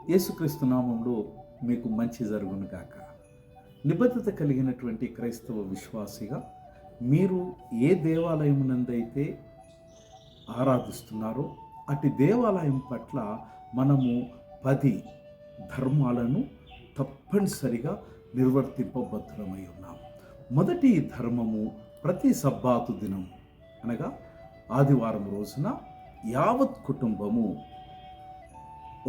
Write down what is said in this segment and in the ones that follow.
యేసుక్రీస్తు నామంలో మీకు మంచి జరుగును గాక. నిబద్ధత కలిగినటువంటి క్రైస్తవ విశ్వాసిగా మీరు ఏ దేవాలయమునందైతే ఆరాధిస్తున్నారో అటు దేవాలయం పట్ల మనము 10 ధర్మాలను తప్పనిసరిగా నిర్వర్తింపబద్ధులమై ఉన్నాం. మొదటి ధర్మము, ప్రతి సబ్బాతు దినం అనగా ఆదివారం రోజున యావత్ కుటుంబము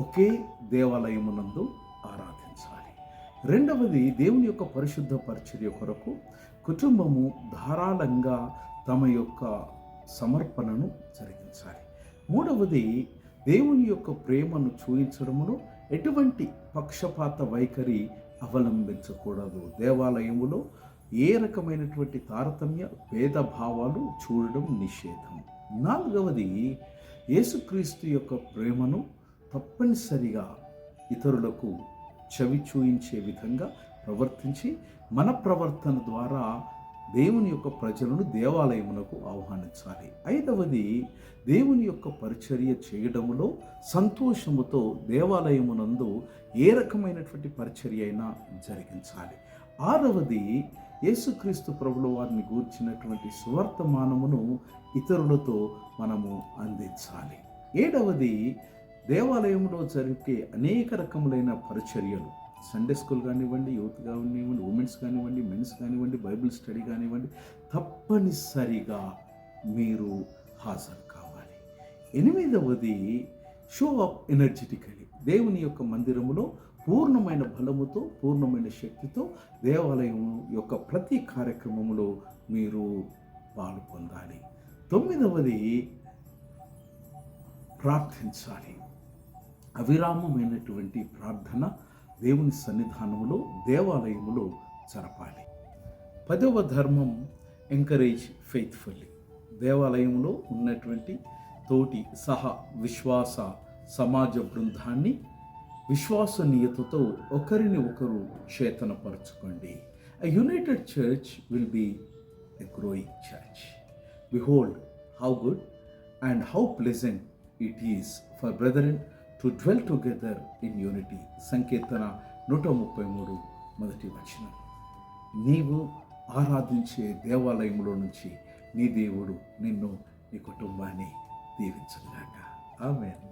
ఒకే దేవాలయమునందు ఆరాధించాలి. రెండవది, దేవుని యొక్క పరిశుద్ధ పరిచర్య కొరకు కుటుంబము ధారాళంగా తమ యొక్క సమర్పణను జరిగించాలి. మూడవది, దేవుని యొక్క ప్రేమను చూయించడమును ఎటువంటి పక్షపాత వైఖరి అవలంబించకూడదు. దేవాలయములో ఏ రకమైనటువంటి తారతమ్య భేదభావాలు చూడడం నిషేధం. నాలుగవది, యేసుక్రీస్తు యొక్క ప్రేమను తప్పనిసరిగా ఇతరులకు చవి చూయించే విధంగా ప్రవర్తించి మన ప్రవర్తన ద్వారా దేవుని యొక్క ప్రజలను దేవాలయమునకు ఆహ్వానించాలి. ఐదవది, దేవుని యొక్క పరిచర్య చేయడములో సంతోషముతో దేవాలయమునందు ఏ రకమైనటువంటి పరిచర్య అయినా జరిగించాలి. ఆరవది, యేసుక్రీస్తు ప్రభుల వారిని గూర్చినటువంటి సువర్తమానమును ఇతరులతో మనము అందించాలి. ఏడవది, దేవాలయంలో జరిగే అనేక రకములైన పరిచర్యలు, సండే స్కూల్ కానివ్వండి, యూత్ కానివ్వండి, ఉమెన్స్ కానివ్వండి, మెన్స్ కానివ్వండి, బైబిల్ స్టడీ కానివ్వండి, తప్పనిసరిగా మీరు హాజరు కావాలి. ఎనిమిదవది, షో అప్ ఎనర్జెటికలీ. దేవుని యొక్క మందిరములో పూర్ణమైన బలముతో, పూర్ణమైన శక్తితో దేవాలయం యొక్క ప్రతి కార్యక్రమములో మీరు పాలు పొందాలి. తొమ్మిదవది, ప్రార్థించాలి. అవిరామమైనటువంటి ప్రార్థన దేవుని సన్నిధానములో, దేవాలయములో జరపాలి. 10వ ధర్మం, ఎంకరేజ్ ఫెయిత్ఫుల్లీ. దేవాలయంలో ఉన్నటువంటి తోటి విశ్వాస సమాజ బృందాన్ని విశ్వసనీయతతో ఒకరిని ఒకరు చేతనపరచుకోండి. A united church will be a growing church. Behold how good and how pleasant it is for brethren to dwell together in unity. సంకీర్తన 133 మొదటి వచనం. నీవు ఆరాధించే దేవాలయంలో నుంచి నీ దేవుడు నిన్ను, నీ కుటుంబాన్ని దీవించుగాక. ఆమేన్.